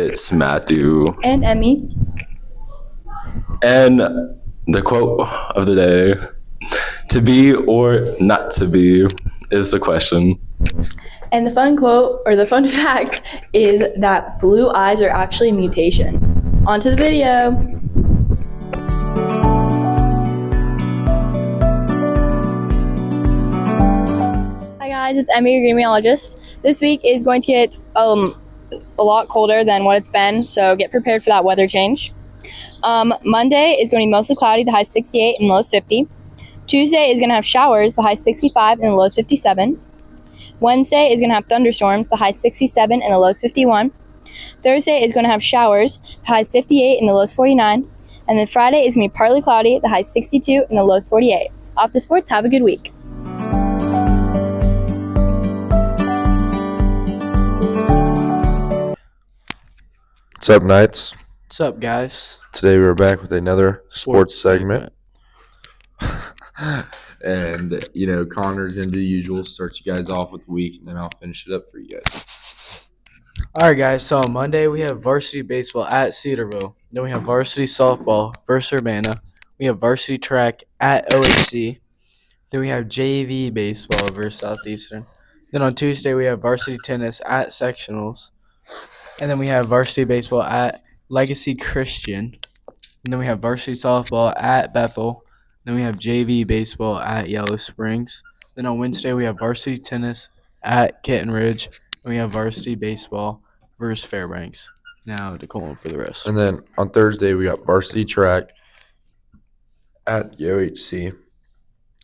It's Matthew. And Emmy. And the quote of the day, to be or not to be, is the question. And the fun quote, or the fun fact, is that blue eyes are actually a mutation. On to the video. Hi guys, it's Emmy, your meteorologist. This week is going to get a lot colder than what it's been, so get prepared for that weather change. Monday is going to be mostly cloudy, the high 68 and lows 50. Tuesday is going to have showers, the high 65 and the lows 57. Wednesday is going to have thunderstorms, the high 67 and the lows 51. Thursday is going to have showers, the highs 58 and the lows 49. And then Friday is going to be partly cloudy, the high 62 and the lows 48. Off to sports, have a good week. What's up, Knights? What's up, guys? Today we're back with another sports segment. And, Connor's going to do the usual, start you guys off with the week, and then I'll finish it up for you guys. All right, guys. So on Monday, we have varsity baseball at Cedarville. Then we have varsity softball versus Urbana. We have varsity track at OHC. Then we have JV baseball versus Southeastern. Then on Tuesday, we have varsity tennis at sectionals. And then we have varsity baseball at Legacy Christian. And then we have varsity softball at Bethel. Then we have JV baseball at Yellow Springs. Then on Wednesday, we have varsity tennis at Kitten Ridge. And we have varsity baseball versus Fairbanks. Now to call for the rest. And then on Thursday, we got varsity track at UHC.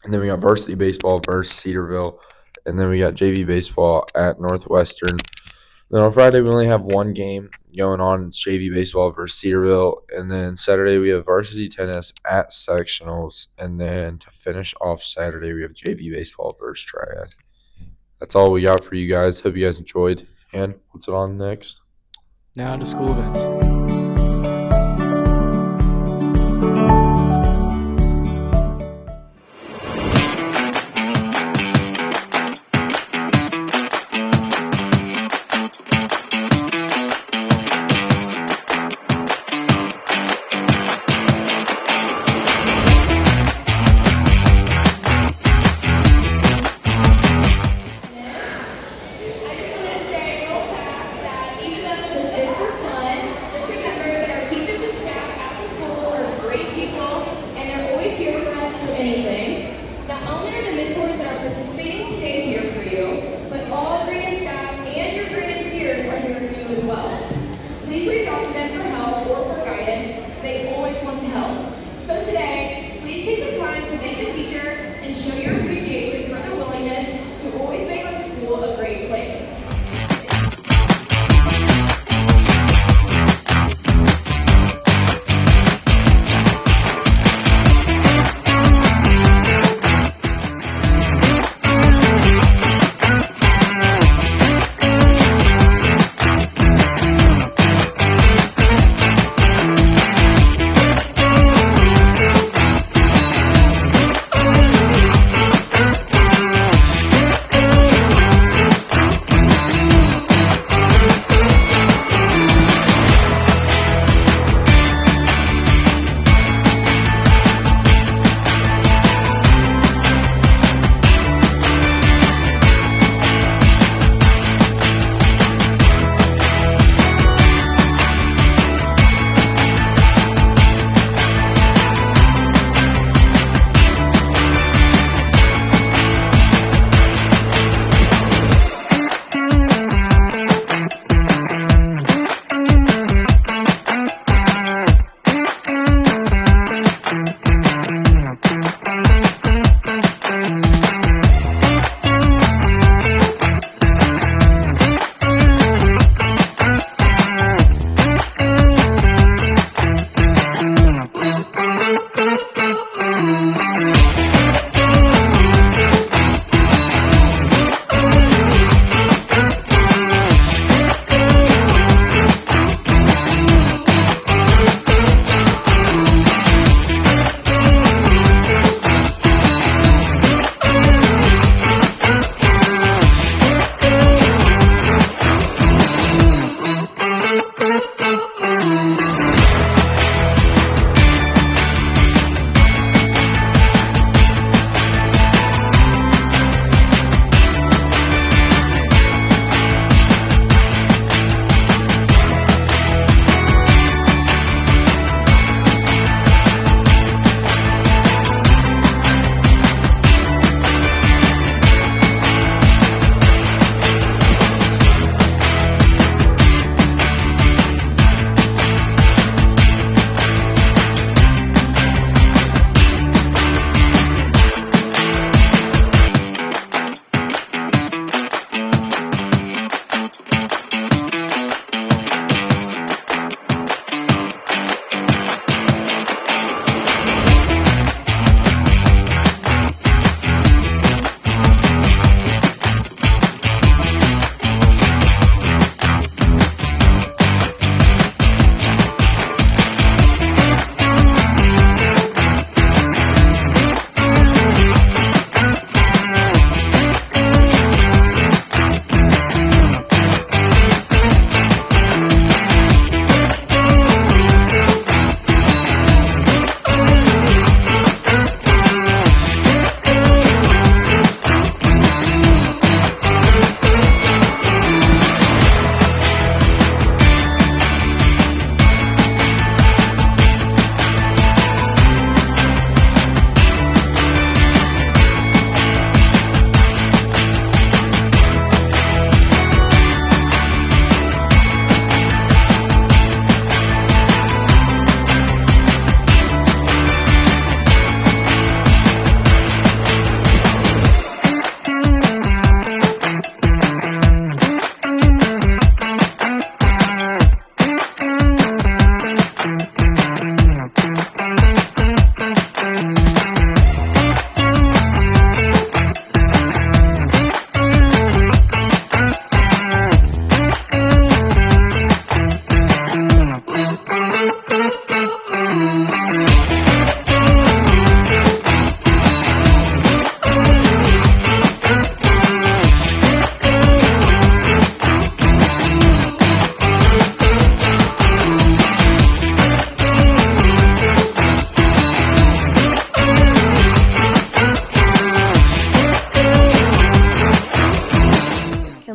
And then we got varsity baseball versus Cedarville. And then we got JV baseball at Northwestern. Then on Friday, we only have one game going on. It's JV baseball versus Cedarville. And then Saturday, we have varsity tennis at sectionals. And then to finish off Saturday, we have JV baseball versus triad. That's all we got for you guys. Hope you guys enjoyed. And what's it on next? Now to school events.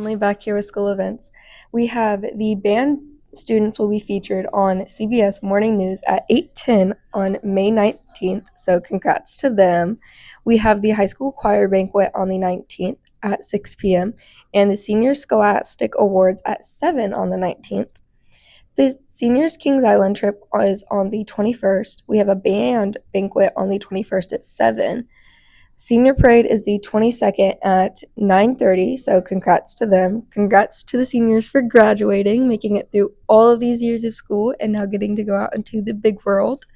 Kinley back here with school events. We have the band students will be featured on CBS Morning News at 8:10 on May 19th, so congrats to them. We have the high school choir banquet on the 19th at 6 p.m. and the Senior Scholastic Awards at 7 on the 19th. The Seniors Kings Island trip is on the 21st. We have a band banquet on the 21st at 7. Senior Parade is the 22nd at 9:30, so congrats to them. Congrats to the seniors for graduating, making it through all of these years of school, and now getting to go out into the big world.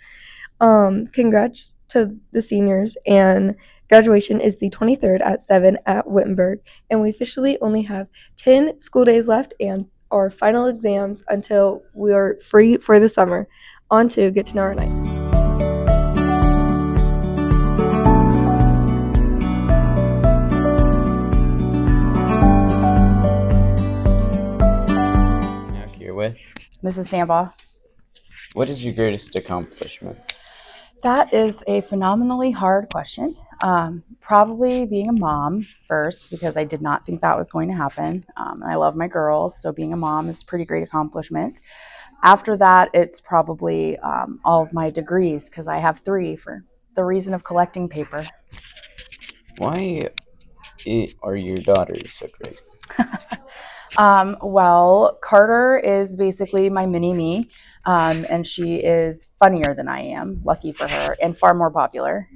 Congrats to the seniors, and graduation is the 23rd at 7 at Wittenberg, and we officially only have 10 school days left and our final exams until we are free for the summer. On to Get to Know Our Knights. With Mrs. Stambaugh. what is your greatest accomplishment? That is a phenomenally hard question. Probably being a mom first, because I did not think that was going to happen. And I love my girls, so being a mom is a pretty great accomplishment. After that, it's probably all of my degrees, because I have 3 for the reason of collecting paper. Why are your daughters so great? Well, Carter is basically my mini-me, and she is funnier than I am, lucky for her, and far more popular.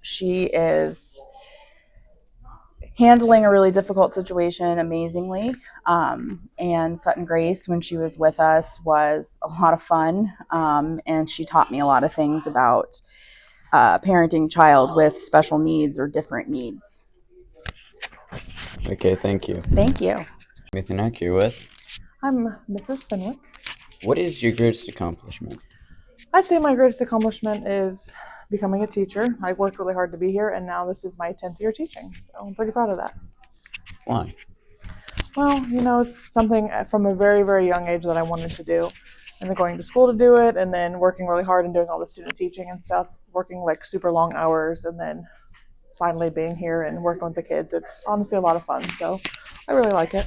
She is handling a really difficult situation amazingly, and Sutton Grace, when she was with us, was a lot of fun, and she taught me a lot of things about parenting a child with special needs or different needs. Okay, thank you. Thank you. Ethan, you're with. I'm Mrs. Fenwick. What is your greatest accomplishment? I'd say my greatest accomplishment is becoming a teacher. I worked really hard to be here, and now this is my 10th year teaching. So I'm pretty proud of that. Why? Well, it's something from a very, very young age that I wanted to do. And then going to school to do it, and then working really hard and doing all the student teaching and stuff, working like super long hours, and then finally being here and working with the kids. It's honestly a lot of fun. So I really like it.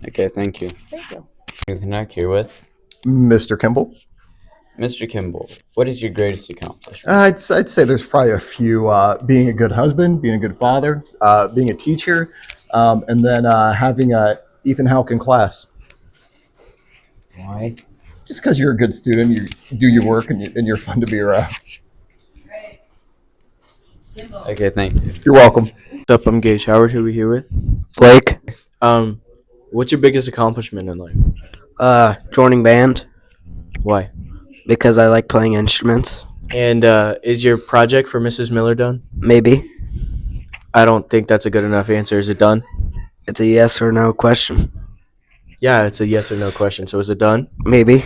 Okay, thank you. Thank you. Ethan, you're with. Mr. Kimball. Mr. Kimball, what is your greatest accomplishment? I'd say there's probably a few. Being a good husband, being a good father, being a teacher, and then having Ethan Houck in class. Why? Just because you're a good student, you do your work, and you're fun to be around. Okay, thank you. You're welcome. What's up? I'm Gage Howard. Who are we here with? Blake, What's your biggest accomplishment in life? joining band Why? because I like playing instruments. And is your project for Mrs. Miller done? Maybe. I don't think that's a good enough answer. Is it done? It's a yes or no question. Yeah, it's a yes or no question. So is it done? Maybe.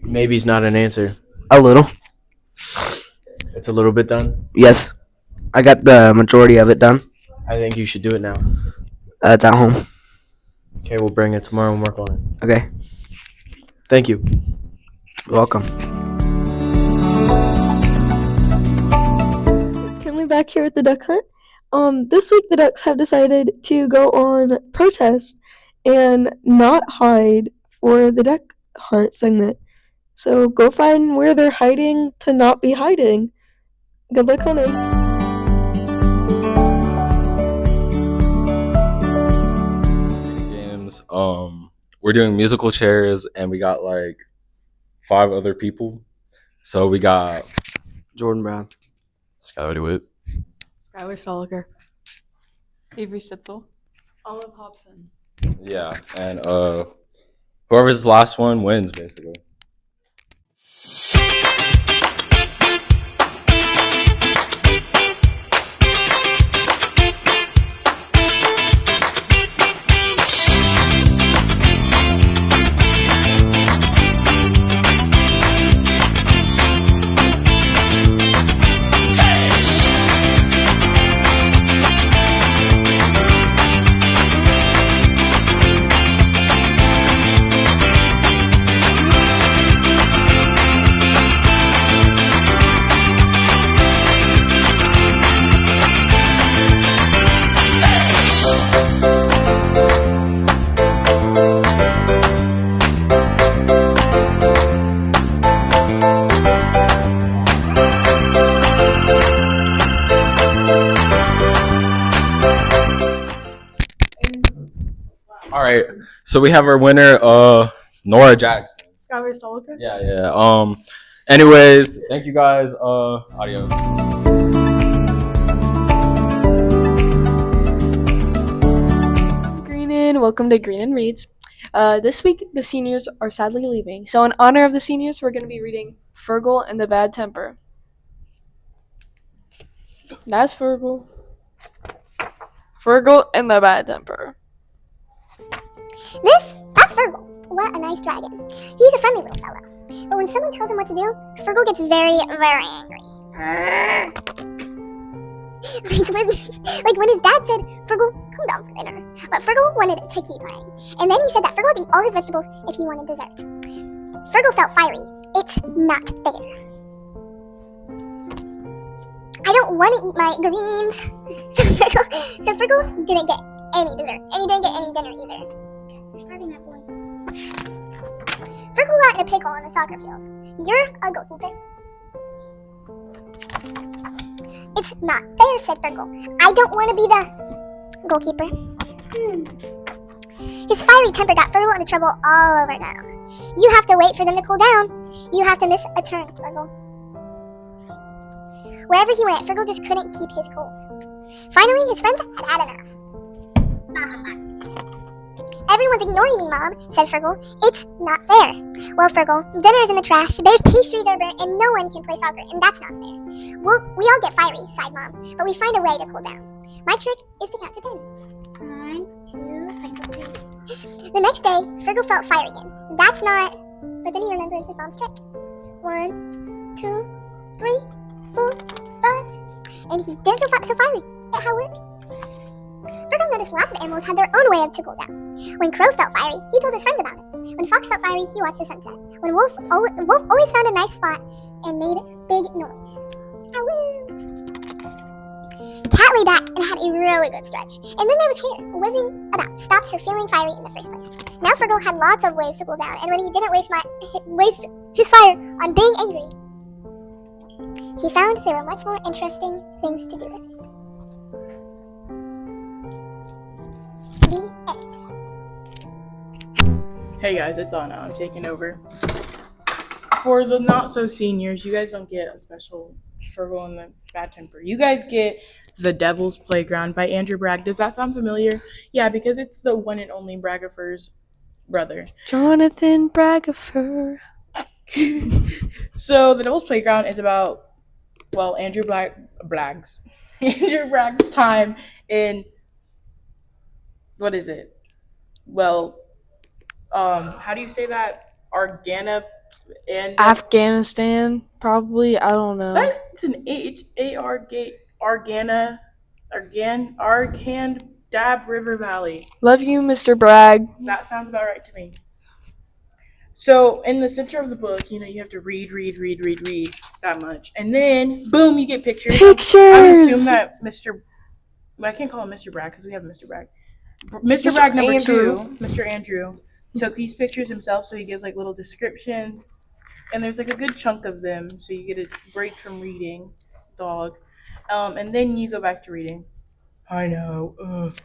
Maybe's not an answer. A little. It's a little bit done. Yes. I got the majority of it done. I think you should do it now. It's at home. Okay, we'll bring it tomorrow and work on it. Okay. Thank you. You're welcome. It's Kinley back here with the duck hunt. This week the ducks have decided to go on protest and not hide for the duck hunt segment. So go find where they're hiding to not be hiding. Good luck hunting. Games. We're doing musical chairs, and we got like 5 other people. So we got Jordan Brown. Skylar DeWitt. Skylar Stoliker. Avery Stitzel. Olive Hobson. Yeah, and whoever's the last one wins, basically. All right. So we have our winner, Nora Jackson. Skylar Stoliker. Yeah. Anyways, thank you guys. Adios. Greenan, welcome to Greenan Reads. This week, the seniors are sadly leaving. So in honor of the seniors, we're going to be reading Fergal and the Bad Temper. That's Fergal. Fergal and the Bad Temper. That's Fergal. What a nice dragon. He's a friendly little fellow. But when someone tells him what to do, Fergal gets very, very angry. like when his dad said, Fergal, come down for dinner. But Fergal wanted to keep playing. And then he said that Fergal had to eat all his vegetables if he wanted dessert. Fergal felt fiery. It's not fair. I don't want to eat my greens. So Fergal didn't get any dessert. And he didn't get any dinner either. You're starving that boy. Fergal got in a pickle on the soccer field. You're a goalkeeper. It's not fair, said Fergal. I don't want to be the goalkeeper. His fiery temper got Fergal into trouble all over town. You have to wait for them to cool down. You have to miss a turn, Fergal. Wherever he went, Fergal just couldn't keep his cool. Finally, his friends had enough. Everyone's ignoring me, Mom, said Fergal. It's not fair. Well, Fergal, dinner's in the trash, there's pastries over, and no one can play soccer, and that's not fair. Well, we all get fiery, sighed Mom, but we find a way to cool down. My trick is to count to 10. 1, 2, 3. The next day, Fergal felt fire again. That's not... But then he remembered his mom's trick. 1, 2, 3, 4, 5. And he didn't feel so fiery. It had worked. Fergal noticed lots of animals had their own way to cool down. When Crow felt fiery, he told his friends about it. When Fox felt fiery, he watched the sunset. When Wolf always found a nice spot and made big noise. Awoo! Cat lay back and had a really good stretch. And then there was Hare, whizzing about, stopped her feeling fiery in the first place. Now Fergal had lots of ways to cool down, and when he didn't waste his fire on being angry, he found there were much more interesting things to do with it. Hey guys, it's Anna. I'm taking over. For the not so seniors, you guys don't get a special Fergal and the Bad Temper. You guys get The Devil's Playground by Andrew Bragg. Does that sound familiar? Yeah, because it's the one and only Braggifer's brother. Jonathan Braggifer. So The Devil's Playground is about, well, Andrew Bragg's time in, what is it? Well, how do you say that? Afghanistan, probably. I don't know. That's an Argandab River Valley. Love you, Mr. Bragg. That sounds about right to me. So in the center of the book, you have to read that much, and then boom, you get pictures. Pictures. I would assume that I can't call him Mr. Bragg because we have Mr. Bragg. Mr. Bragg number Andrew. 2, Mr. Andrew, took these pictures himself, so he gives like little descriptions, and there's like a good chunk of them, so you get a break from reading, dog, and then you go back to reading. I know. Ugh.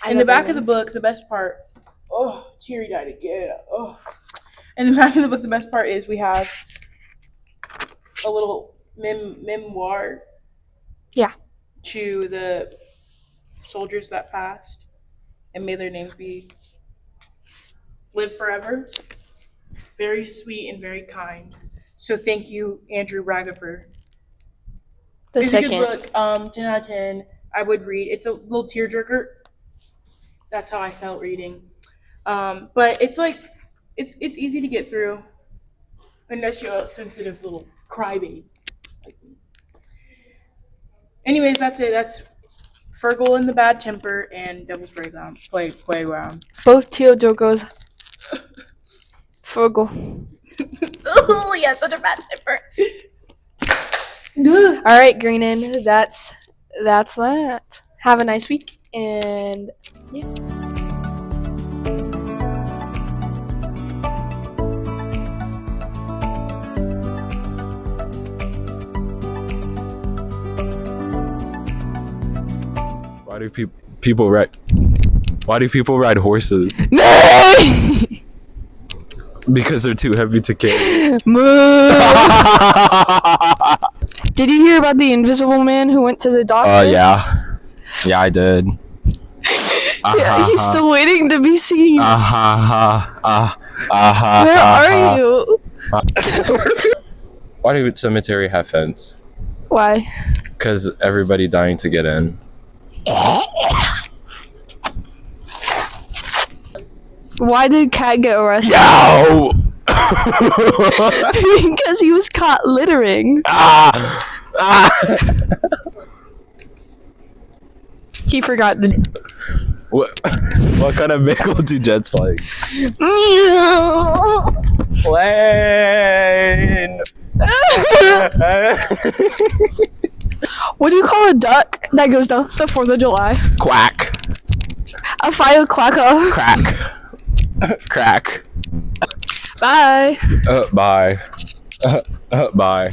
In the back of the book, the best part. Oh, teary-eyed again. Oh. In the back of the book, the best part is we have a little memoir. Yeah. To the soldiers that passed, and may their names live forever. Very sweet and very kind. So thank you, Andrew Braggifer. It's a good book. 10 out of 10. I would read. It's a little tearjerker. That's how I felt reading. But it's like it's easy to get through, unless you're a sensitive little crybaby like me. Anyways, that's it. That's Fergal and the Bad Temper and Devil's Playground. Both Teodogos. Fergal. Oh, yeah, such a bad temper. All right, Greenan. That's that. Have a nice week, and yeah. Why do people write? Why do people ride horses? Nay! Because they're too heavy to carry. Moo! Did you hear about the invisible man who went to the doctor? Yeah. Yeah, I did. Yeah, he's still waiting to be seen. Where are you? Why do cemetery have fence? Why? Because everybody dying to get in. Why did Cat get arrested? Yo! Because he was caught littering. He forgot the. What kind of vehicle do Jets like? Plane! What do you call a duck that goes down the 4th of July? Quack. A firecracker. Crack. Crack. Bye. Bye. Bye.